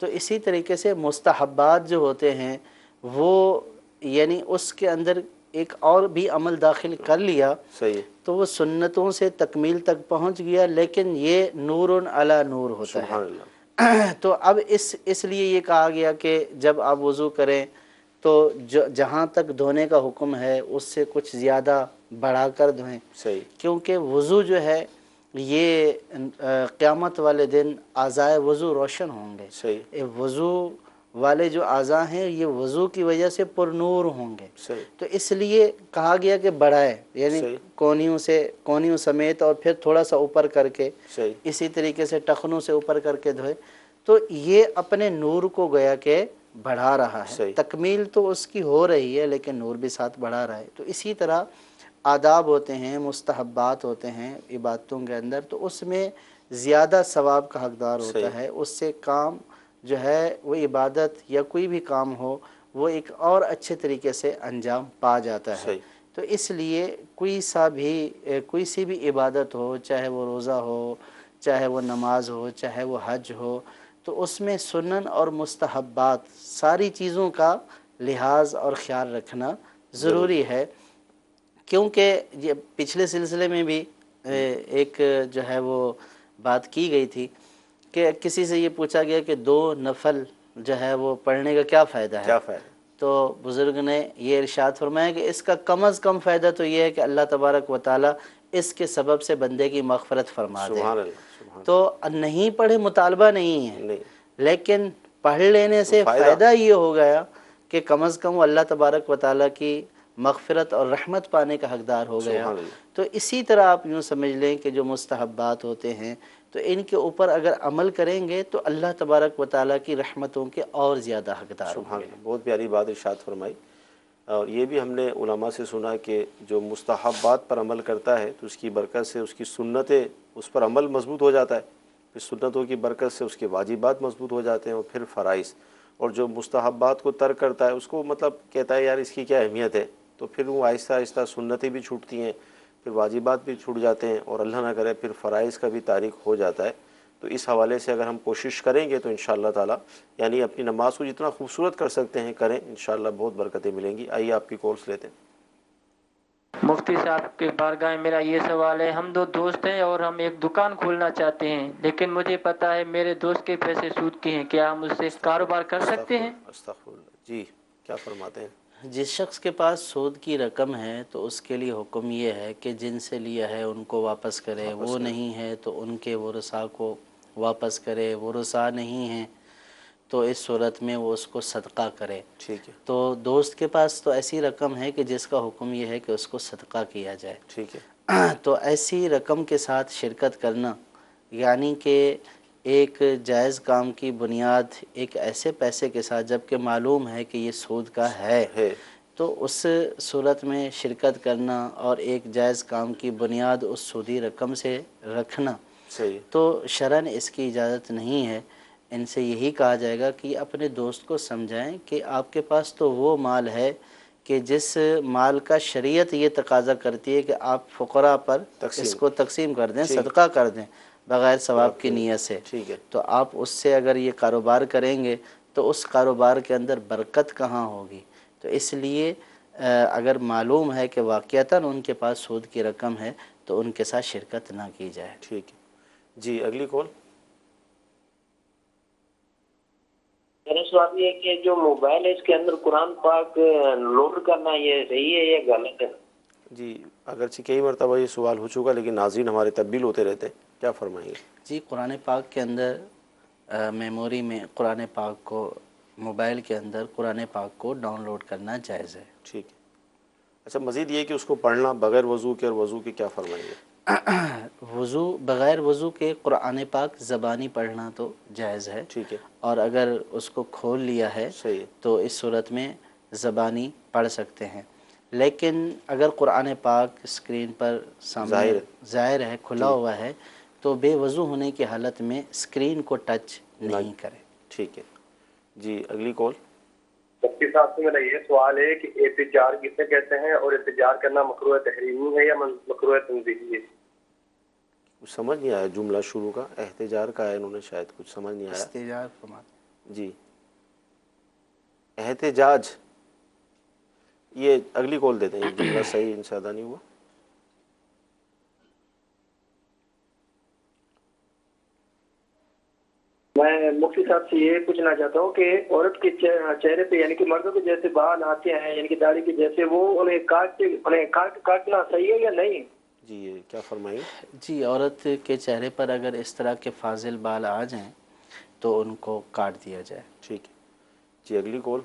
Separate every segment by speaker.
Speaker 1: تو اسی طریقے سے مستحبات جو ہوتے ہیں وہ یعنی اس کے اندر ایک اور بھی عمل داخل کر لیا
Speaker 2: صحیح ہے،
Speaker 1: تو وہ سنتوں سے تکمیل تک پہنچ گیا، لیکن یہ نور علی نور ہوتا ہے۔
Speaker 2: سبحان اللہ،
Speaker 1: تو اب اس لیے یہ کہا گیا کہ جب آپ وضو کریں تو جہاں تک دھونے کا حکم ہے اس سے کچھ زیادہ بڑھا کر دھوئیں،
Speaker 2: صحیح،
Speaker 1: کیونکہ وضو جو ہے یہ قیامت والے دن اعضائے وضو روشن ہوں گے۔
Speaker 2: صحیح،
Speaker 1: یہ وضو والے جو اعضاء ہیں یہ وضو کی وجہ سے پر نور ہوں گے،
Speaker 2: صحیح،
Speaker 1: تو اس لیے کہا گیا کہ بڑھائے، یعنی
Speaker 2: صحیح،
Speaker 1: کونیوں سمیت اور پھر تھوڑا سا اوپر کر کے،
Speaker 2: صحیح،
Speaker 1: اسی طریقے سے ٹخنوں سے اوپر کر کے دھوئے، تو یہ اپنے نور کو گویا کہ بڑھا رہا ہے۔
Speaker 2: صحیح،
Speaker 1: تکمیل تو اس کی ہو رہی ہے لیکن نور بھی ساتھ بڑھا رہا ہے۔ تو اسی طرح آداب ہوتے ہیں، مستحبات ہوتے ہیں عبادتوں کے اندر، تو اس میں زیادہ ثواب کا حقدار
Speaker 2: صحیح،
Speaker 1: ہوتا ہے، اس سے کام جو ہے وہ عبادت یا کوئی بھی کام ہو وہ ایک اور اچھے طریقے سے انجام پا جاتا ہے۔
Speaker 2: صحیح،
Speaker 1: تو اس لیے کوئی سی بھی عبادت ہو، چاہے وہ روزہ ہو، چاہے وہ نماز ہو، چاہے وہ حج ہو، تو اس میں سنن اور مستحبات ساری چیزوں کا لحاظ اور خیال رکھنا ضروری ہے، کیونکہ یہ پچھلے سلسلے میں بھی ایک جو ہے وہ بات کی گئی تھی کہ کسی سے یہ پوچھا گیا کہ 2 نفل جو ہے وہ پڑھنے کا کیا فائدہ ہے،
Speaker 2: کیا فائدہ،
Speaker 1: تو بزرگ نے یہ ارشاد فرمایا کہ اس کا کم از کم فائدہ تو یہ ہے کہ اللہ تبارک و تعالی اس کے سبب سے بندے کی مغفرت فرما دے۔
Speaker 2: سبحان اللہ، سبحان
Speaker 1: تو نہیں پڑھے مطالبہ نہیں ہے،
Speaker 2: اللہ، نہیں،
Speaker 1: لیکن پڑھ لینے سے فائدہ یہ ہو گیا کہ کم از کم وہ اللہ تبارک و تعالیٰ کی مغفرت اور رحمت پانے کا حقدار ہو گیا۔
Speaker 2: سبحان اللہ،
Speaker 1: تو اسی طرح آپ یوں سمجھ لیں کہ جو مستحبات ہوتے ہیں تو ان کے اوپر اگر عمل کریں گے تو اللہ تبارک و تعالیٰ کی رحمتوں کے اور زیادہ حقدار ہوں
Speaker 2: سبحان
Speaker 1: گے۔
Speaker 2: اللہ، بہت پیاری بات ارشاد فرمائی۔ اور یہ بھی ہم نے علماء سے سنا کہ جو مستحبات پر عمل کرتا ہے تو اس کی برکت سے اس کی سنتیں، اس پر عمل مضبوط ہو جاتا ہے، پھر سنتوں کی برکت سے اس کے واجبات مضبوط ہو جاتے ہیں اور پھر فرائض، اور جو مستحبات کو ترک کرتا ہے اس کو مطلب کہتا ہے یار اس کی کیا اہمیت ہے، تو پھر وہ آہستہ آہستہ سنتیں بھی چھوٹتی ہیں، پھر واجبات بھی چھوٹ جاتے ہیں، اور اللہ نہ کرے پھر فرائض کا بھی تاریخ ہو جاتا ہے۔ تو اس حوالے سے اگر ہم کوشش کریں گے تو انشاءاللہ تعالی یعنی اپنی نماز کو جتنا خوبصورت کر سکتے ہیں کریں، انشاءاللہ بہت برکتیں ملیں گی۔ آئیے آپ کی کالس لیتے ہیں۔
Speaker 3: مفتی صاحب کے بارگاہ میں میرا یہ سوال ہے، ہم 2 دوست ہیں اور ہم ایک دکان کھولنا چاہتے ہیں، لیکن مجھے پتا ہے میرے دوست کے پیسے سود کے ہیں، کیا ہم اس سے کاروبار کر سکتے ہیں؟
Speaker 2: استغفر اللہ، جی کیا فرماتے ہیں؟
Speaker 1: جس شخص کے پاس سود کی رقم ہے تو اس کے لیے حکم یہ ہے کہ جن سے لیا ہے ان کو واپس کرے، وہ نہیں ہے تو ان کے ورثاء کو واپس کرے، ورثاء نہیں ہیں تو اس صورت میں وہ اس کو صدقہ کرے۔
Speaker 2: ٹھیک ہے،
Speaker 1: تو دوست کے پاس تو ایسی رقم ہے کہ جس کا حکم یہ ہے کہ اس کو صدقہ کیا جائے،
Speaker 2: ٹھیک ہے،
Speaker 1: تو ایسی رقم کے ساتھ شرکت کرنا یعنی کہ ایک جائز کام کی بنیاد ایک ایسے پیسے کے ساتھ، جبکہ معلوم ہے کہ یہ سود کا ہے، تو اس صورت میں شرکت کرنا اور ایک جائز کام کی بنیاد اس سودی رقم سے رکھنا،
Speaker 2: صحیح،
Speaker 1: تو شرعاً اس کی اجازت نہیں ہے۔ ان سے یہی کہا جائے گا کہ اپنے دوست کو سمجھائیں کہ آپ کے پاس تو وہ مال ہے کہ جس مال کا شریعت یہ تقاضا کرتی ہے کہ آپ فقراء پر اس کو تقسیم کر دیں، صدقہ کر دیں بغیر ثواب کی نیت سے،
Speaker 2: ٹھیک ہے،
Speaker 1: تو آپ اس سے اگر یہ کاروبار کریں گے تو اس کاروبار کے اندر برکت کہاں ہوگی؟ تو اس لیے اگر معلوم ہے کہ واقعتاً ان کے پاس سود کی رقم ہے تو ان کے ساتھ شرکت نہ کی جائے۔
Speaker 2: ٹھیک ہے، جی اگلی کال۔
Speaker 4: میرا سوال یہ ہے کہ جو موبائل ہے اس کے اندر قرآن پاک لوڈ کرنا یہ صحیح ہے یا غلط ہے؟
Speaker 2: جی اگرچہ کئی مرتبہ یہ سوال ہو چکا لیکن ناظرین ہمارے تبدیل ہوتے رہتے ہیں، کیا فرمائیں گے؟
Speaker 1: جی قرآن پاک کے اندر میموری میں قرآن پاک کو، موبائل کے اندر قرآن پاک کو ڈاؤن لوڈ کرنا جائز ہے۔
Speaker 2: ٹھیک ہے، اچھا مزید یہ کہ اس کو پڑھنا بغیر وضو کے، اور وضو کے کیا فرمائیں گے؟
Speaker 1: بغیر وضو کے قرآن پاک زبانی پڑھنا تو جائز ہے،
Speaker 2: ٹھیک ہے،
Speaker 1: اور اگر اس کو کھول لیا ہے
Speaker 2: صحیح ہے،
Speaker 1: تو اس صورت میں زبانی پڑھ سکتے ہیں، لیکن اگر قرآن پاک اسکرین پر سامنے ظاہر ہے، کھلا ہوا ہے، تو بے وضو ہونے کی حالت میں اسکرین کو ٹچ نہیں کرے۔
Speaker 2: ٹھیک ہے، جی اگلی کال۔
Speaker 5: مفتی صاحب سے میرا یہ سوال ہے کہ احتجاج کسے کہتے ہیں، اور احتجاج کرنا مکروہ تحریمی ہے یا مکروہ تنزیہی ہے؟
Speaker 2: کچھ سمجھ نہیں آیا جملہ شروع کا، احتجاج کا ہے، انہوں نے شاید کچھ سمجھ نہیں آیا۔
Speaker 1: استجار فرماتے
Speaker 2: جی احتجاج، یہ اگلی کال دیتے ہیں، جملہ صحیح ان سے ادا نہیں ہوا.
Speaker 6: میں مفتی صاحب سے یہ پوچھنا چاہتا ہوں کہ عورت کے چہرے پہ یعنی کہ مردوں کے جیسے بال آتے ہیں یعنی کہ داڑھی کے جیسے، وہ انہیں کاٹنا صحیح ہے یا نہیں؟
Speaker 2: جی یہ کیا فرمائیں؟
Speaker 1: جی، عورت کے چہرے پر اگر اس طرح کے فاضل بال آ جائیں تو ان کو کاٹ دیا جائے.
Speaker 2: ٹھیک ہے. جی اگلی کال.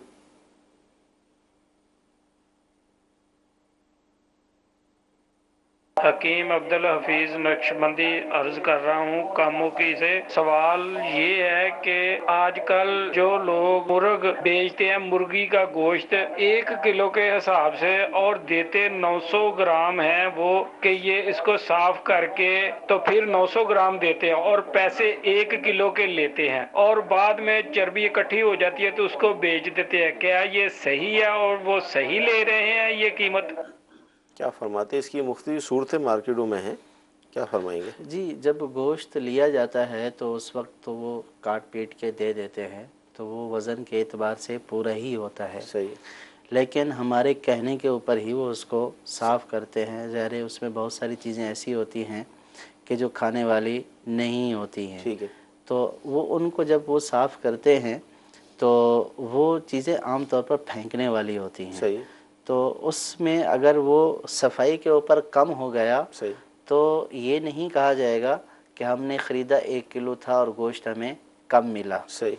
Speaker 7: حکیم عبدالحفیظ نقشبندی عرض کر رہا ہوں کاموکی سے. سوال یہ ہے کہ آج کل جو لوگ مرغ بیچتے ہیں، مرغی کا گوشت 1 کلو کے حساب سے اور دیتے 900 گرام ہیں، وہ کہ یہ اس کو صاف کر کے تو پھر 900 گرام دیتے ہیں اور پیسے 1 کلو کے لیتے ہیں، اور بعد میں چربی اکٹھی ہو جاتی ہے تو اس کو بیچ دیتے ہیں. کیا یہ صحیح ہے اور وہ صحیح لے رہے ہیں یہ قیمت؟
Speaker 2: کیا فرماتے ہیں؟ اس کی مختلف صورتیں مارکیٹوں میں ہیں، کیا فرمائیں گے؟
Speaker 1: جی، جب گوشت لیا جاتا ہے تو اس وقت تو وہ کاٹ پیٹ کے دے دیتے ہیں تو وہ وزن کے اعتبار سے پورا ہی ہوتا ہے.
Speaker 2: صحیح.
Speaker 1: لیکن ہمارے کہنے کے اوپر ہی وہ اس کو صاف کرتے ہیں. ظاہر ہے اس میں بہت ساری چیزیں ایسی ہوتی ہیں کہ جو کھانے والی نہیں ہوتی ہیں.
Speaker 2: ٹھیک ہے.
Speaker 1: تو وہ ان کو جب وہ صاف کرتے ہیں تو وہ چیزیں عام طور پر پھینکنے والی ہوتی ہیں.
Speaker 2: صحیح.
Speaker 1: تو اس میں اگر وہ صفائی کے اوپر کم ہو گیا
Speaker 2: صحیح.
Speaker 1: تو یہ نہیں کہا جائے گا کہ ہم نے خریدا 1 کلو تھا اور گوشت ہمیں کم ملا.
Speaker 2: صحیح.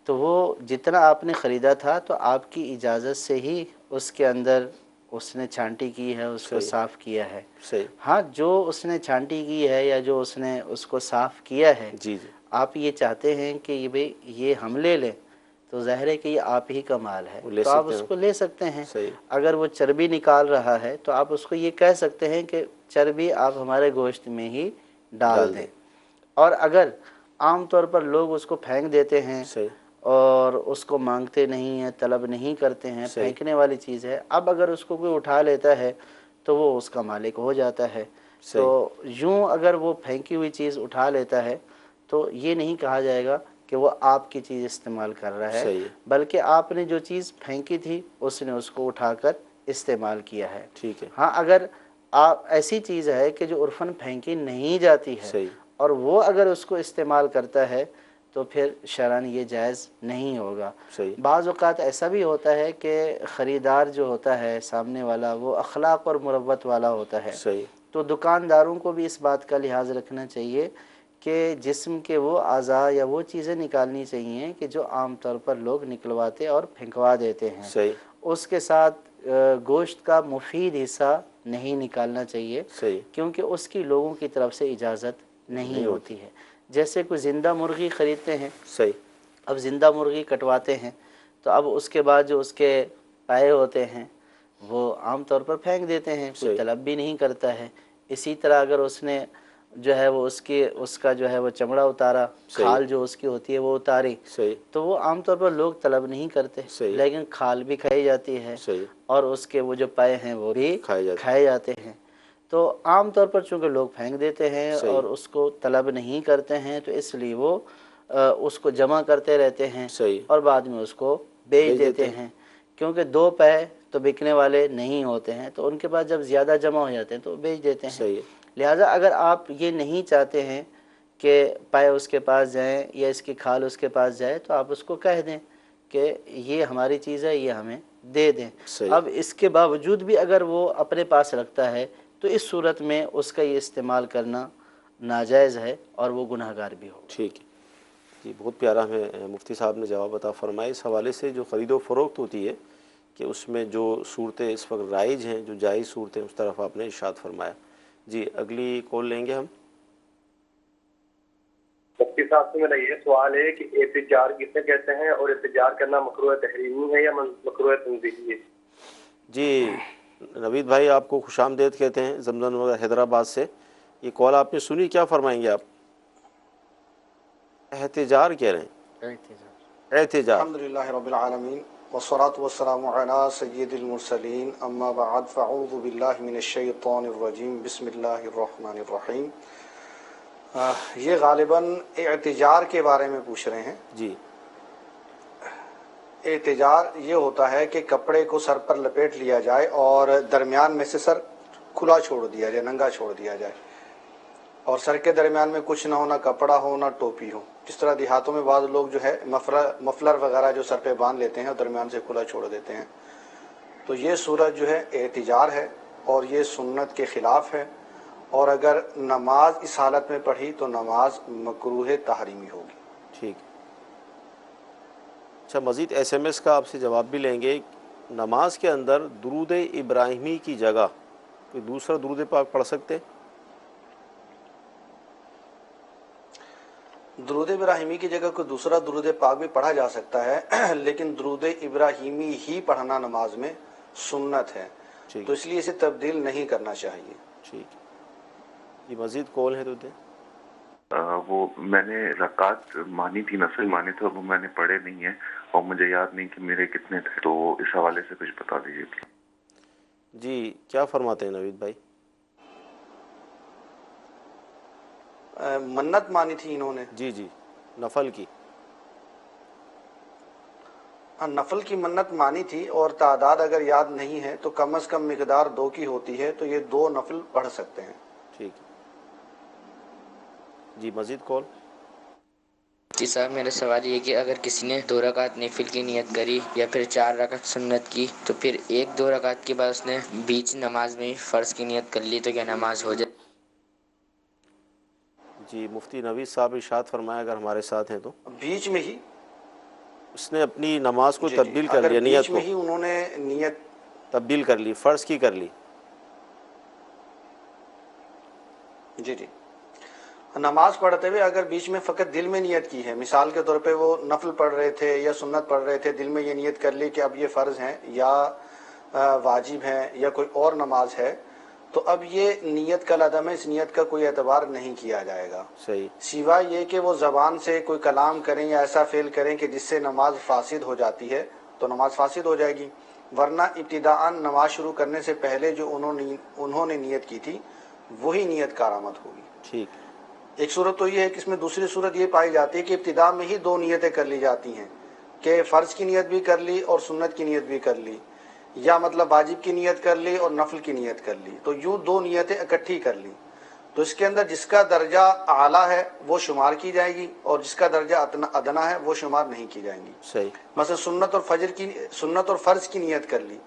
Speaker 1: تو وہ جتنا آپ نے خریدا تھا تو آپ کی اجازت سے ہی اس کے اندر اس نے چھانٹی کی ہے، اس کو صاف کیا ہے.
Speaker 2: صحیح.
Speaker 1: ہاں، جو اس نے چھانٹی کی ہے یا جو اس نے اس کو صاف کیا ہے،
Speaker 2: جی جی
Speaker 1: آپ یہ چاہتے ہیں کہ یہ بھئی یہ ہم لے لیں تو ظاہر ہے کہ یہ آپ ہی کا مال ہے تو آپ اس کو لے سکتے ہیں.
Speaker 2: صحیح.
Speaker 1: اگر وہ چربی نکال رہا ہے تو آپ اس کو یہ کہہ سکتے ہیں کہ چربی آپ ہمارے گوشت میں ہی ڈال دیں. اور اگر عام طور پر لوگ اس کو پھینک دیتے ہیں
Speaker 2: صحیح.
Speaker 1: اور اس کو مانگتے نہیں ہیں، طلب نہیں کرتے ہیں، پھینکنے والی چیز ہے، اب اگر اس کو کوئی اٹھا لیتا ہے تو وہ اس کا مالک ہو جاتا ہے. تو یوں اگر وہ پھینکی ہوئی چیز اٹھا لیتا ہے تو یہ نہیں کہا جائے گا کہ وہ آپ کی چیز استعمال کر رہا ہے، بلکہ آپ نے جو چیز پھینکی تھی اس نے اس کو اٹھا کر استعمال کیا ہے.
Speaker 2: ٹھیک ہے.
Speaker 1: ہاں، اگر آپ ایسی چیز ہے کہ جو عرفاً پھینکی نہیں جاتی ہے اور وہ اگر اس کو استعمال کرتا ہے تو پھر شرعاً یہ جائز نہیں ہوگا. بعض اوقات ایسا بھی ہوتا ہے کہ خریدار جو ہوتا ہے سامنے والا وہ اخلاق اور مروت والا ہوتا ہے. تو دکانداروں کو بھی اس بات کا لحاظ رکھنا چاہیے کہ جسم کے وہ اعضاء یا وہ چیزیں نکالنی چاہیے کہ جو عام طور پر لوگ نکلواتے اور پھینکوا دیتے ہیں. اس کے ساتھ گوشت کا مفید حصہ نہیں نکالنا چاہیے کیونکہ اس کی لوگوں کی طرف سے اجازت نہیں ہوتی ہے. جیسے کوئی زندہ مرغی خریدتے ہیں، اب زندہ مرغی کٹواتے ہیں تو اب اس کے بعد جو اس کے پائے ہوتے ہیں وہ عام طور پر پھینک دیتے ہیں، کوئی طلب بھی نہیں کرتا ہے. اسی طرح اگر اس نے جو ہے وہ اس کا جو ہے وہ چمڑا اتارا، کھال جو اس کی ہوتی ہے وہ اتاری، تو وہ عام طور پر لوگ طلب نہیں کرتے، لیکن کھال بھی کھائی جاتی ہے اور اس کے وہ جو پائے ہیں وہ بھی کھائے جاتے ہیں. تو عام طور پر چونکہ لوگ پھینک دیتے ہیں اور اس کو طلب نہیں کرتے ہیں تو اس لیے وہ اس کو جمع کرتے رہتے ہیں اور بعد میں اس کو بیچ دیتے ہیں. کیونکہ 2 پائے تو بکنے والے نہیں ہوتے ہیں تو ان کے پاس جب زیادہ جمع ہو جاتے ہیں تو بیچ دیتے ہیں. لہٰذا اگر آپ یہ نہیں چاہتے ہیں کہ پائے اس کے پاس جائیں یا اس کی کھال اس کے پاس جائے تو آپ اس کو کہہ دیں کہ یہ ہماری چیز ہے، یہ ہمیں دے دیں. اب اس کے باوجود بھی اگر وہ اپنے پاس رکھتا ہے تو اس صورت میں اس کا یہ استعمال کرنا ناجائز ہے اور وہ گناہ گار بھی ہوگا.
Speaker 2: ٹھیک ہے جی، بہت پیارا ہمیں مفتی صاحب نے جواب عطا فرمایا. اس حوالے سے جو خرید و فروخت ہوتی ہے کہ اس میں جو صورتیں اس وقت رائج ہیں، جو جائز صورتیں، اس طرف آپ نے ارشاد فرمایا. جی اگلی کال لیں گے ہم.
Speaker 5: مفتی صاحب سے میرا یہ سوال ہے کہ احتجاج کسے کہتے ہیں اور احتجاج کرنا مکروہ تحریمی ہے یا مکروہ تنزیہی ہے؟
Speaker 2: جی نوید بھائی آپ کو خوش آمدید کہتے ہیں زمزم نگر حیدرآباد سے. یہ کال آپ نے سنی، کیا فرمائیں گے آپ؟ احتجاج کہہ رہے ہیں. احتجاج.
Speaker 8: الحمدللہ رب العالمین والصلاة والسلام علی سید المرسلین اما بعد فاعوذ باللہ من الشیطان الرجیم بسم اللہ الرحمن الرحیم. یہ غالباً اعتجار کے بارے میں پوچھ رہے ہیں.
Speaker 2: جی
Speaker 8: احتجار یہ ہوتا ہے کہ کپڑے کو سر پر لپیٹ لیا جائے اور درمیان میں سے سر کھلا چھوڑ دیا جائے، ننگا چھوڑ دیا جائے، اور سر کے درمیان میں کچھ نہ ہو، نہ کپڑا ہو نہ ٹوپی ہو. جس طرح دیہاتوں میں بعض لوگ جو ہے مفلر وغیرہ جو سر پہ باندھ لیتے ہیں اور درمیان سے کھلا چھوڑ دیتے ہیں. تو یہ صورت جو ہے احتجار ہے اور یہ سنت کے خلاف ہے، اور اگر نماز اس حالت میں پڑھی تو نماز مکروہ تحریمی ہوگی.
Speaker 2: ٹھیک. اچھا، مزید ایس ایم ایس کا آپ سے جواب بھی لیں گے. نماز کے اندر درود ابراہیمی کی جگہ کوئی دوسرا درود پاک پڑھ سکتے؟
Speaker 8: درود ابراہیمی کی جگہ کوئی دوسرا درود پاک بھی پڑھا جا سکتا ہے، لیکن درود ابراہیمی ہی پڑھنا نماز میں سنت ہے، تو اس لیے اسے تبدیل نہیں کرنا چاہیے.
Speaker 2: ٹھیک. یہ مزید کال ہے تو دیں.
Speaker 9: وہ میں نے رکعت مانی تھی، نفل مانی تھے، وہ میں نے پڑھے نہیں ہیں اور مجھے یاد نہیں کہ میرے کتنے تھے، تو اس حوالے سے کچھ بتا دیجیے.
Speaker 2: جی کیا فرماتے ہیں نوید بھائی؟
Speaker 8: منت مانی تھی انہوں نے.
Speaker 2: جی جی، نفل کی.
Speaker 8: نفل کی منت مانی تھی اور تعداد اگر یاد نہیں ہے تو کم از کم مقدار 2 کی ہوتی ہے، تو یہ 2 نفل پڑھ سکتے ہیں.
Speaker 2: ٹھیک ہے جی. مزید کال.
Speaker 10: جی صاحب، میرا سوال یہ کہ اگر کسی نے 2 رکعت نفل کی نیت کری یا پھر 4 رکعت سنت کی، تو پھر 1-2 رکعت کے بعد اس نے بیچ نماز میں فرض کی نیت کر لی، تو کیا نماز ہو جائے؟
Speaker 2: جی مفتی نوید صاحب ارشاد فرمایا اگر ہمارے ساتھ ہیں تو
Speaker 8: بیچ میں ہی
Speaker 2: اس نے اپنی نماز کو
Speaker 8: جی
Speaker 2: تبدیل کر لیا، نیت
Speaker 8: بیچ
Speaker 2: کو
Speaker 8: میں ہی انہوں نے نیت
Speaker 2: تبدیل کر لی، فرض کی کر لی.
Speaker 8: جی جی نماز پڑھتے ہوئے اگر بیچ میں فقط دل میں نیت کی ہے، مثال کے طور پہ وہ نفل پڑھ رہے تھے یا سنت پڑھ رہے تھے، دل میں یہ نیت کر لی کہ اب یہ فرض ہیں یا واجب ہیں یا کوئی اور نماز ہے، تو اب یہ نیت کا عدم ہے، اس نیت کا کوئی اعتبار نہیں کیا جائے گا.
Speaker 2: صحیح.
Speaker 8: سوائے یہ کہ وہ زبان سے کوئی کلام کریں یا ایسا فعل کریں کہ جس سے نماز فاسد ہو جاتی ہے، تو نماز فاسد ہو جائے گی، ورنہ ابتداءً نماز شروع کرنے سے پہلے جو انہوں نے نیت کی تھی وہی نیت کارآمد ہوگی.
Speaker 2: ٹھیک.
Speaker 8: ایک صورت تو یہ ہے کہ اس میں دوسری صورت یہ پائی جاتی ہے کہ ابتداء میں ہی 2 نیتیں کر لی جاتی ہیں، کہ فرض کی نیت بھی کر لی اور سنت کی نیت بھی کر لی، یا مطلب واجب کی نیت کر لی اور نفل کی نیت کر لی، تو یوں 2 نیتیں اکٹھی کر لی. تو اس کے اندر جس کا درجہ اعلیٰ ہے وہ شمار کی جائے گی اور جس کا درجہ ادنا ہے وہ شمار نہیں کی جائیں گی.
Speaker 2: صحیح.
Speaker 8: مثلا سنت اور فرض کی نیت کر لی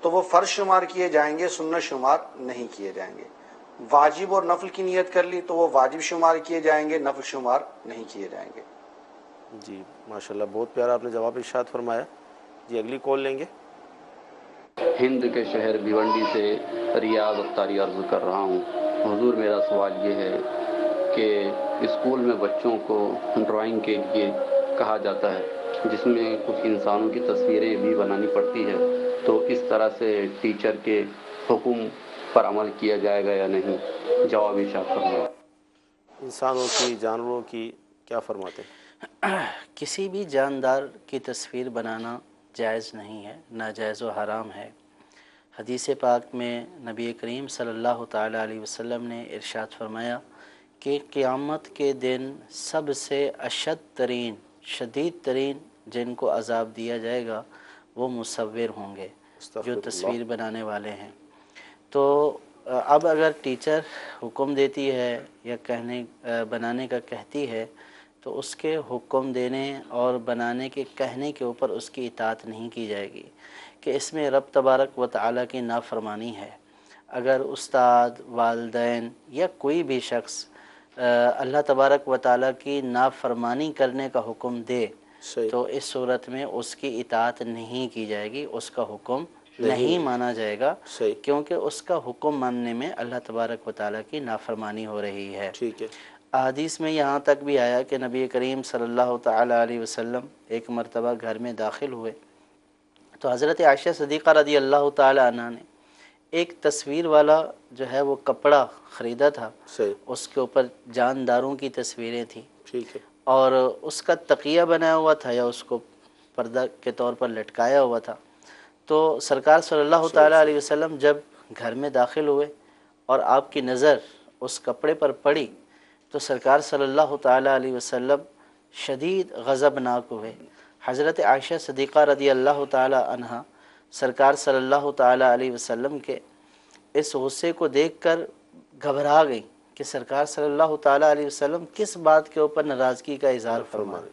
Speaker 8: تو وہ فرض شمار کیے جائیں گے، سنت شمار نہیں کیے جائیں گے. واجب اور نفل کی نیت کر لی تو وہ واجب شمار کیے جائیں گے، نفل شمار نہیں کیے جائیں گے.
Speaker 2: جی ماشاءاللہ، بہت پیارا آپ نے جواب ارشاد فرمایا. جی اگلی کال لیں گے.
Speaker 11: ہند کے شہر بھیونڈی سے ریاض اختاری عرض کر رہا ہوں. حضور میرا سوال یہ ہے کہ اسکول میں بچوں کو ڈرائنگ کے لیے کہا جاتا ہے جس میں کچھ انسانوں کی تصویریں بھی بنانی پڑتی ہے، تو اس طرح سے ٹیچر کے حکم پر عمل کیا جائے گا یا نہیں؟ جواب ارشاد فرمائیں.
Speaker 2: انسانوں کی، جانوروں کی کیا فرماتے ہیں؟
Speaker 1: کسی بھی جاندار کی تصویر بنانا جائز نہیں ہے، ناجائز و حرام ہے. حدیث پاک میں نبی کریم صلی اللہ تعالیٰ علیہ وسلم نے ارشاد فرمایا کہ قیامت کے دن سب سے شدید ترین جن کو عذاب دیا جائے گا وہ مصور ہوں گے، جو تصویر بنانے والے ہیں. تو اب اگر ٹیچر حکم دیتی ہے یا بنانے کا کہتی ہے تو اس کے حکم دینے اور بنانے کے کہنے کے اوپر اس کی اطاعت نہیں کی جائے گی، کہ اس میں رب تبارک و تعالیٰ کی نافرمانی ہے. اگر استاد، والدین یا کوئی بھی شخص اللہ تبارک و تعالیٰ کی نافرمانی کرنے کا حکم دے تو اس صورت میں اس کی اطاعت نہیں کی جائے گی، اس کا حکم نہیں مانا جائے گا، کیونکہ اس کا حکم ماننے میں اللہ تبارک و تعالیٰ کی نافرمانی ہو رہی ہے.
Speaker 2: ٹھیک ہے.
Speaker 1: احادیث میں یہاں تک بھی آیا کہ نبی کریم صلی اللہ تعالیٰ علیہ وسلم ایک مرتبہ گھر میں داخل ہوئے تو حضرت عائشہ صدیقہ رضی اللہ تعالیٰ عنہ نے ایک تصویر والا جو ہے وہ کپڑا خریدا تھا، اس کے اوپر جانداروں کی تصویریں تھیں.
Speaker 2: ٹھیک ہے.
Speaker 1: اور اس کا تقیہ بنایا ہوا تھا یا اس کو پردہ کے طور پر لٹکایا ہوا تھا. تو سرکار صلی اللہ تعالیٰ علیہ وسلم جب گھر میں داخل ہوئے اور آپ کی نظر اس کپڑے پر پڑی تو سرکار صلی اللہ تعالیٰ علیہ وسلم شدید غضبناک ہوئے، حضرت عائشہ صدیقہ رضی اللہ تعالی عنہا سرکار صلی اللہ تعالی علیہ وسلم کے اس غصے کو دیکھ کر گھبرا گئی کہ سرکار صلی اللہ تعالی علیہ وسلم کس بات کے اوپر ناراضگی کا اظہار فرما رہے.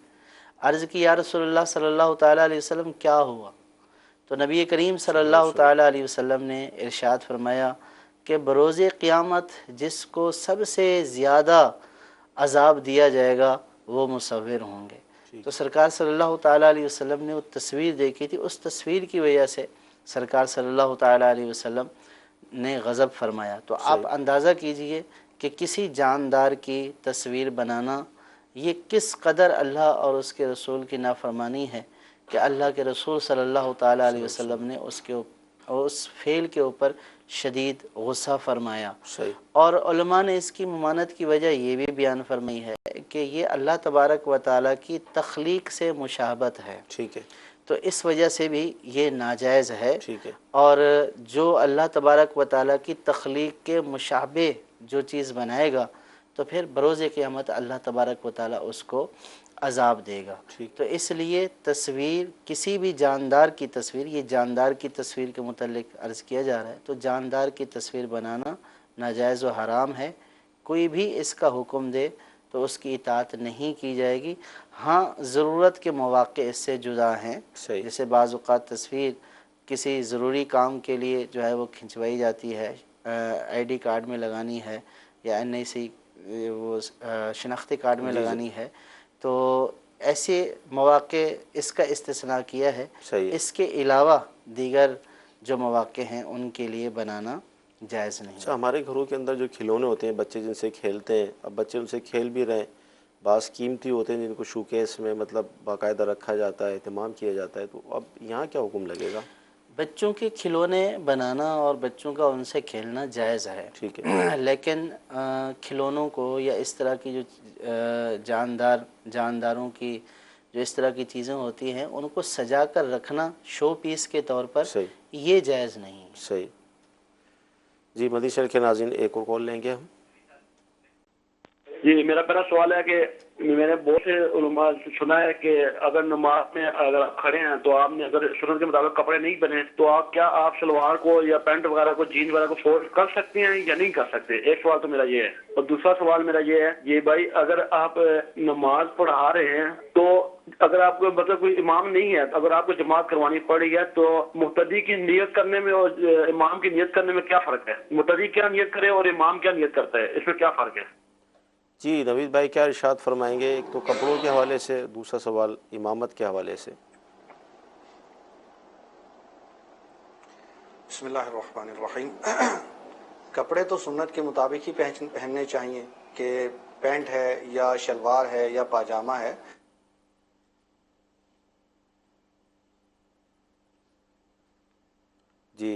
Speaker 1: عرض کی یا رسول اللہ صلی اللہ تعالی علیہ وسلم کیا ہوا؟ تو نبی کریم صلی اللہ تعالی علیہ وسلم نے ارشاد فرمایا کہ بروز قیامت جس کو سب سے زیادہ عذاب دیا جائے گا وہ مصور ہوں گے. تو سرکار صلی اللہ تعالی علیہ وسلم نے وہ تصویر دیکھی تھی، اس تصویر کی وجہ سے سرکار صلی اللہ تعالی علیہ وسلم نے غضب فرمایا. تو آپ اندازہ کیجئے کہ کسی جاندار کی تصویر بنانا یہ کس قدر اللہ اور اس کے رسول کی نافرمانی ہے کہ اللہ کے رسول صلی اللہ تعالی علیہ وسلم نے اس فعل کے اوپر شدید غصہ فرمایا. اور علماء نے اس کی ممانعت کی وجہ یہ بھی بیان فرمائی ہے کہ یہ اللہ تبارک و تعالیٰ کی تخلیق سے مشابہت ہے. ٹھیک ہے، تو اس وجہ سے بھی یہ ناجائز ہے. ٹھیک ہے، اور جو اللہ تبارک و تعالیٰ کی تخلیق کے مشابہ جو چیز بنائے گا تو پھر بروز قیامت اللہ تبارک و تعالیٰ اس کو عذاب دے گا. تو اس لیے تصویر کسی بھی جاندار کی تصویر، یہ جاندار کی تصویر کے متعلق عرض کیا جا رہا ہے، تو جاندار کی تصویر بنانا ناجائز و حرام ہے. کوئی بھی اس کا حکم دے تو اس کی اطاعت نہیں کی جائے گی. ہاں ضرورت کے مواقع اس سے جدا ہیں، جیسے بعض اوقات تصویر کسی ضروری کام کے لیے جو ہے وہ کھنچوائی جاتی ہے، آئی ڈی کارڈ میں لگانی ہے یا NIC وہ شناختی کارڈ میں لگانی ہے، تو ایسے مواقع اس کا استثناء کیا ہے. اس کے علاوہ دیگر جو مواقع ہیں ان کے لیے بنانا جائز نہیں.
Speaker 2: ہمارے گھروں کے اندر جو کھلونے ہوتے ہیں بچے جن سے کھیلتے ہیں، اب بچے ان سے کھیل بھی رہے ہیں، بعض قیمتی ہوتے ہیں جن کو شو کیس میں مطلب باقاعدہ رکھا جاتا ہے، اہتمام کیا جاتا ہے، تو اب یہاں کیا حکم لگے گا؟
Speaker 1: بچوں کے کھلونے بنانا اور بچوں کا ان سے کھیلنا جائز ہے. ٹھیک ہے، لیکن کھلونوں کو یا اس طرح کی جو جانداروں کی جو اس طرح کی چیزیں ہوتی ہیں ان کو سجا کر رکھنا شو پیس کے طور پر یہ جائز نہیں.
Speaker 2: صحیح. جی مدی شہر کے ناظرین ایک اور کال لیں گے ہم.
Speaker 12: جی میرا پہلا سوال ہے کہ میں نے بہت سے علماء سنا ہے کہ اگر نماز میں اگر آپ کھڑے ہیں تو آپ نے اگر سنت کے مطابق کپڑے نہیں پہنے تو آپ شلوار کو یا پینٹ وغیرہ کو جین وغیرہ کو فولڈ کر سکتے ہیں یا نہیں کر سکتے؟ ایک سوال تو میرا یہ ہے. اور دوسرا سوال میرا یہ ہے، یہ بھائی اگر آپ نماز پڑھا رہے ہیں تو اگر آپ کو مطلب کوئی امام نہیں ہے، اگر آپ کو جماعت کروانی پڑی ہے تو مقتدی کی نیت کرنے میں اور امام کی نیت کرنے میں کیا فرق ہے؟ مقتدی کیا نیت کرے اور امام کیا نیت کرتا ہے، اس میں کیا فرق ہے؟
Speaker 2: جی نوید بھائی کیا ارشاد فرمائیں گے؟ ایک تو کپڑوں کے حوالے سے، دوسرا سوال امامت کے حوالے سے.
Speaker 8: بسم اللہ الرحمن الرحیم. کپڑے تو سنت کے مطابق ہی پہننے چاہیے کہ پینٹ ہے یا شلوار ہے یا پاجامہ ہے.
Speaker 2: جی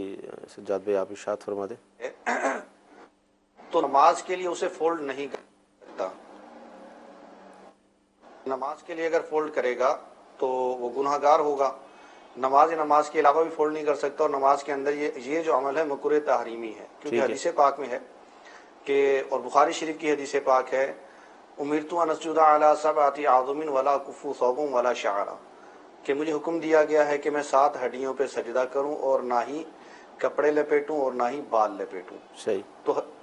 Speaker 2: سجاد بھائی آپ ارشاد فرما دیں.
Speaker 8: تو نماز کے لیے اسے فولڈ نہیں کر سکتا. نماز کے لیے اگر فولڈ کرے گا تو وہ گناہ گار ہوگا. نماز کے علاوہ بھی فولڈ نہیں کر سکتا. اور نماز کے اندر یہ جو عمل ہے مکروہ تحریمی ہے، کیونکہ حدیث پاک میں ہے کہ، اور بخاری شریف کی حدیث پاک ہے، امرت ان اسجد علی سبعۃ اعظم ولا اکف ثوب ولا شعر، کہ مجھے حکم دیا گیا ہے کہ میں 7 ہڈیوں پہ سجدہ کروں اور نہ ہی کپڑے لپیٹوں اور نہ ہی بال لپیٹوں.
Speaker 2: صحیح.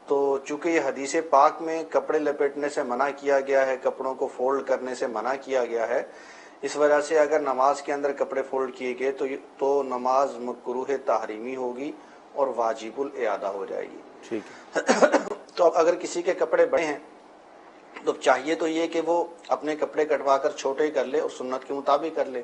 Speaker 8: تو چونکہ یہ حدیث پاک میں کپڑے لپیٹنے سے منع کیا گیا ہے، کپڑوں کو فولڈ کرنے سے منع کیا گیا ہے، اس وجہ سے اگر نماز کے اندر کپڑے فولڈ کیے گئے تو نماز مکروہ تحریمی ہوگی اور واجب الاعادہ ہو جائے گی.
Speaker 2: ٹھیک ہے.
Speaker 8: تو اب اگر کسی کے کپڑے بڑے ہیں تو چاہیے تو یہ کہ وہ اپنے کپڑے کٹوا کر چھوٹے کر لے اور سنت کے مطابق کر لے.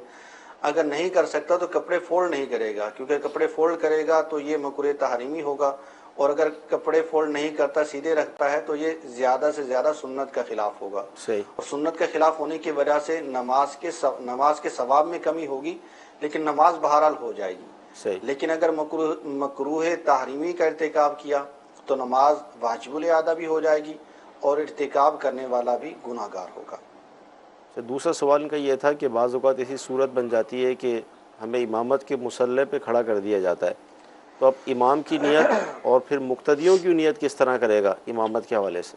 Speaker 8: اگر نہیں کر سکتا تو کپڑے فولڈ نہیں کرے گا، کیونکہ کپڑے فولڈ کرے گا تو یہ مکروہ تحریمی ہوگا، اور اگر کپڑے فولڈ نہیں کرتا سیدھے رکھتا ہے تو یہ زیادہ سے زیادہ سنت کا خلاف ہوگا. اور سنت کے خلاف ہونے کی وجہ سے نماز کے ثواب میں کمی ہوگی، لیکن نماز بہرحال ہو جائے گی. لیکن اگر مکروہ تحریمی کا ارتکاب کیا تو نماز واجب الاعادہ بھی ہو جائے گی اور ارتکاب کرنے والا بھی گناہ گار ہوگا.
Speaker 2: دوسرا سوال ان کا یہ تھا کہ بعض اوقات ایسی صورت بن جاتی ہے کہ ہمیں امامت کے مصلی پہ کھڑا کر دیا جاتا ہے، تو اب امام کی نیت اور پھر مقتدیوں کی نیت کس طرح کرے گا امامت کے حوالے سے؟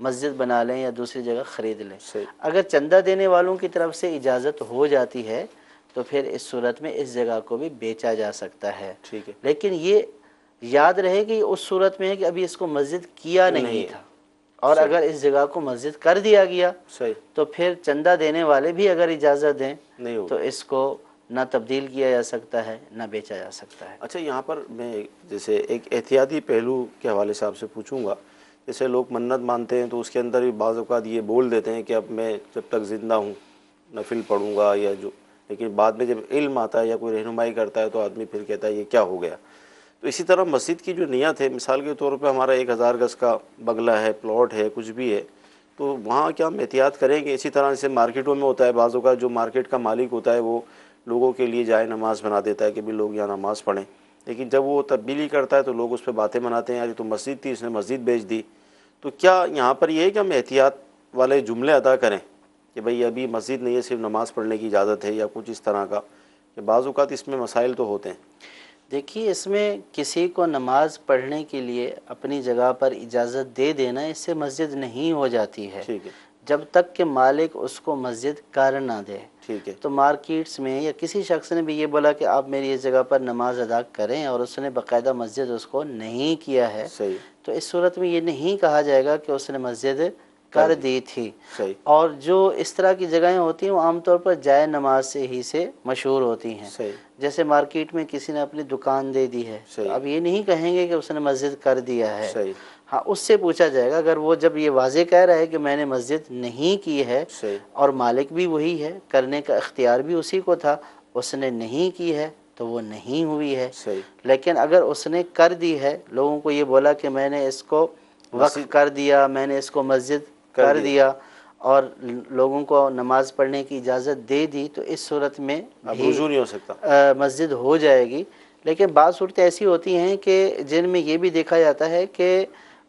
Speaker 1: مسجد بنا لیں یا دوسری جگہ خرید لیں. اگر چندہ دینے والوں کی طرف سے اجازت ہو جاتی ہے تو پھر اس صورت میں اس جگہ کو بھی بیچا جا سکتا ہے.
Speaker 2: ٹھیک ہے.
Speaker 1: لیکن یہ یاد رہے کہ اس صورت میں ہے کہ ابھی اس کو مسجد کیا نہیں تھا، اور اگر اس جگہ کو مسجد کر دیا گیا تو پھر چندہ دینے والے بھی اگر اجازت دیں تو اس کو نہ تبدیل کیا جا سکتا ہے نہ بیچا جا سکتا ہے.
Speaker 2: اچھا، یہاں پر میں جیسے ایک احتیاطی پہلو کے حوالے سے آپ سے پوچھوں گا. جیسے لوگ منت مانتے ہیں تو اس کے اندر بھی بعض اوقات یہ بول دیتے ہیں کہ اب میں جب تک زندہ ہوں نفل پڑھوں گا یا جو، لیکن بعد میں جب علم آتا ہے یا کوئی رہنمائی کرتا ہے تو آدمی پھر کہتا ہے یہ کیا ہو گیا. تو اسی طرح مسجد کی جو نیت ہے، مثال کے طور پہ ہمارا 1000 گز کا بنگلہ ہے، پلاٹ ہے، کچھ بھی ہے، تو وہاں کیا ہم احتیاط کریں گے؟ اسی طرح سے مارکیٹوں میں ہوتا ہے، بعض اوقات جو مارکیٹ کا مالک ہوتا ہے وہ لوگوں کے لیے جائے نماز بنا دیتا ہے کہ بھی لوگ یہاں نماز پڑھیں، لیکن جب وہ تبدیلی کرتا ہے تو لوگ اس پہ باتیں بناتے ہیں یار یہ تو مسجد تھی، اس نے مسجد بیچ دی. تو کیا یہاں پر یہ ہے کہ ہم احتیاط والے جملے ادا کریں کہ بھئی ابھی مسجد نہیں ہے، صرف نماز پڑھنے کی اجازت ہے، یا کچھ اس طرح کا؟ کہ بعض اوقات اس میں مسائل تو ہوتے ہیں.
Speaker 1: دیکھیے، اس میں کسی کو نماز پڑھنے کے لیے اپنی جگہ پر اجازت دے دینا اس سے مسجد نہیں ہو جاتی ہے جب تک کہ مالک اس کو مسجد کر نہ دے.
Speaker 2: ٹھیک ہے.
Speaker 1: تو مارکیٹس میں یا کسی شخص نے بھی یہ بولا کہ آپ میری اس جگہ پر نماز ادا کریں اور اس نے باقاعدہ مسجد اس کو نہیں کیا ہے، تو اس صورت میں یہ نہیں کہا جائے گا کہ اس نے مسجد کر دی تھی. اور جو اس طرح کی جگہیں ہوتی ہیں وہ عام طور پر جائے نماز سے مشہور ہوتی ہیں. جیسے مارکیٹ میں کسی نے اپنی دکان دے دی ہے، اب یہ نہیں کہیں گے کہ اس نے مسجد کر دیا ہے. ہاں، اس سے پوچھا جائے گا اگر وہ جب یہ واضح کہہ رہا ہے کہ میں نے مسجد نہیں کی ہے اور مالک بھی وہی ہے، کرنے کا اختیار بھی اسی کو تھا، اس نے نہیں کی ہے تو وہ نہیں ہوئی ہے. لیکن اگر اس نے کر دی ہے، لوگوں کو یہ بولا کہ میں نے اس کو وقف کر دیا، میں نے اس کو مسجد کر دیا اور لوگوں کو نماز پڑھنے کی اجازت دے دی، تو اس صورت میں
Speaker 2: رجوع نہیں ہو سکتا،
Speaker 1: مسجد ہو جائے گی. لیکن بعض صورتیں ایسی ہوتی ہیں کہ جن میں یہ بھی دیکھا جاتا ہے کہ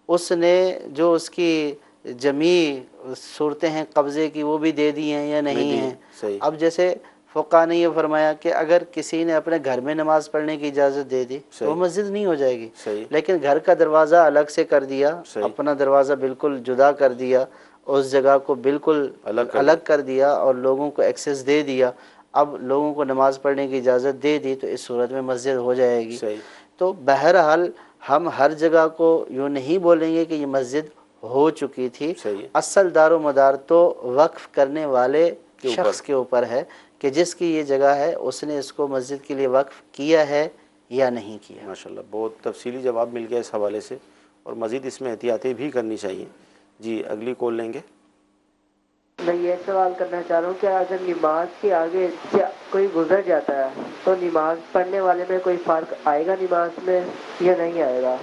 Speaker 1: اس نے جو اس کی جمی صورتیں ہیں قبضے کی وہ بھی دے دی ہیں یا نہیں ہیں. اب جیسے فقہ نے یہ فرمایا کہ اگر کسی نے اپنے گھر میں نماز پڑھنے کی اجازت دے دی تو وہ مسجد نہیں ہو جائے گی. لیکن گھر کا دروازہ الگ سے کر دیا، اپنا دروازہ بالکل جدا کر دیا، اس جگہ کو بالکل الگ کر دیا اور لوگوں کو ایکسیس دے دیا، اب لوگوں کو نماز پڑھنے کی اجازت دے دی، تو اس صورت میں مسجد ہو جائے گی. تو بہرحال ہم ہر جگہ کو یوں نہیں بولیں گے کہ یہ مسجد ہو چکی تھی. اصل دار و مدار تو وقف کرنے والے شخص کے اوپر ہے کہ جس کی یہ جگہ ہے اس نے اس کو مسجد کے لیے وقف کیا ہے یا نہیں کیا.
Speaker 2: ماشاءاللہ، بہت تفصیلی جواب مل گیا اس حوالے سے، اور مزید اس میں احتیاطیں بھی کرنی چاہیے. جی، اگلی کال لیں گے.
Speaker 13: میں یہ سوال کرنا چاہ رہا ہوں کہ اگر نماز کے آگے کوئی گزر جاتا ہے تو نماز پڑھنے والے میں کوئی فرق آئے گا نماز میں یا نہیں آئے گا؟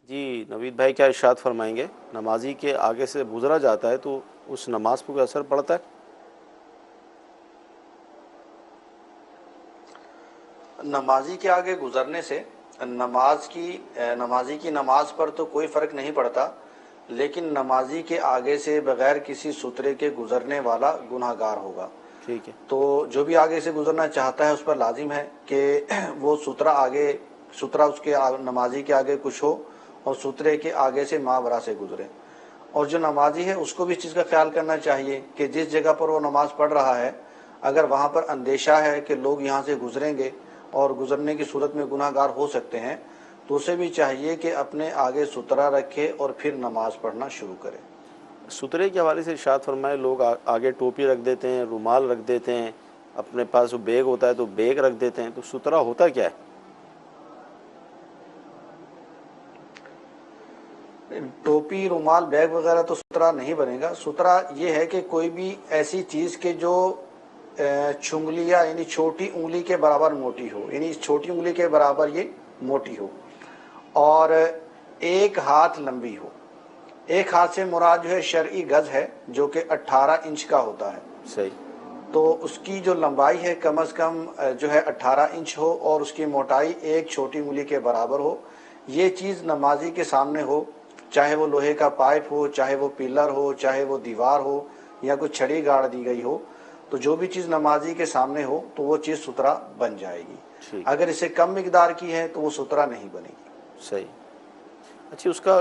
Speaker 2: جی نوید بھائی، کیا ارشاد فرمائیں گے؟ نمازی کے آگے سے گزرا جاتا ہے تو اس نماز پر کوئی اثر پڑتا ہے؟
Speaker 8: نمازی کے آگے گزرنے سے نمازی کی نماز پر تو کوئی فرق نہیں پڑتا، لیکن نمازی کے آگے سے بغیر کسی سترے کے گزرنے والا گناہ گار ہوگا.
Speaker 2: ٹھیک ہے. تو
Speaker 8: جو بھی آگے سے گزرنا چاہتا ہے اس پر لازم ہے کہ وہ سترہ اس کے نمازی کے آگے کچھ ہو اور سترے کے آگے سے ماورا سے گزرے. اور جو نمازی ہے اس کو بھی اس چیز کا خیال کرنا چاہیے کہ جس جگہ پر وہ نماز پڑھ رہا ہے اگر وہاں پر اندیشہ ہے کہ لوگ یہاں سے گزریں گے اور گزرنے کی صورت میں گناہ گار ہو سکتے ہیں تو اسے بھی چاہیے کہ اپنے آگے سترہ رکھے اور پھر نماز پڑھنا شروع کرے.
Speaker 2: سترے کے حوالے سے ارشاد فرمائے، لوگ آگے ٹوپی رکھ دیتے ہیں، رومال رکھ دیتے ہیں، اپنے پاس وہ بیگ ہوتا ہے تو بیگ رکھ دیتے ہیں، تو سترہ ہوتا کیا ہے؟
Speaker 8: ٹوپی، رومال، بیگ وغیرہ تو سترہ نہیں بنے گا. سترہ یہ ہے کہ کوئی بھی ایسی چیز کے جو چنگلیاں یعنی چھوٹی انگلی کے برابر موٹی ہو، یعنی چھوٹی انگلی کے برابر یہ موٹی ہو اور ایک ہاتھ لمبی ہو. ایک ہاتھ سے مراد جو ہے شرعی گز ہے جو کہ 18 انچ کا ہوتا ہے.
Speaker 2: صحیح.
Speaker 8: تو اس کی جو لمبائی ہے کم از کم جو ہے 18 انچ ہو اور اس کی موٹائی ایک چھوٹی انگلی کے برابر ہو. یہ چیز نمازی کے سامنے ہو، چاہے وہ لوہے کا پائپ ہو، چاہے وہ پلر ہو، چاہے وہ دیوار ہو یا کوئی چھڑی گاڑ دی گئی ہو، تو جو بھی چیز نمازی کے سامنے ہو تو وہ چیز سترہ بن جائے گی. اگر اسے کم مقدار کی ہے تو وہ سترہ نہیں بنے گی.
Speaker 2: صحیح. اچھا، اس کا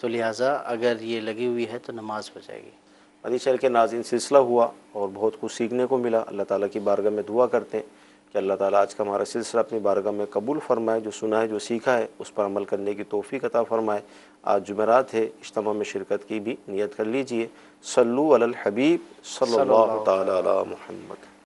Speaker 1: تو لہٰذا اگر یہ لگی ہوئی ہے تو نماز ہو جائے گی۔
Speaker 2: مدنی چینل کے ناظرین، سلسلہ ہوا اور بہت کچھ سیکھنے کو ملا۔ اللہ تعالیٰ کی بارگاہ میں دعا کرتے ہیں کہ اللہ تعالیٰ آج کا ہمارا سلسلہ اپنی بارگاہ میں قبول فرمائے، جو سنا ہے جو سیکھا ہے اس پر عمل کرنے کی توفیق عطا فرمائے۔ آج جمعرات ہے، اجتماع میں شرکت کی بھی نیت کر لیجئے۔ صلو علی الحبیب صلی اللہ تعالی علی محمد۔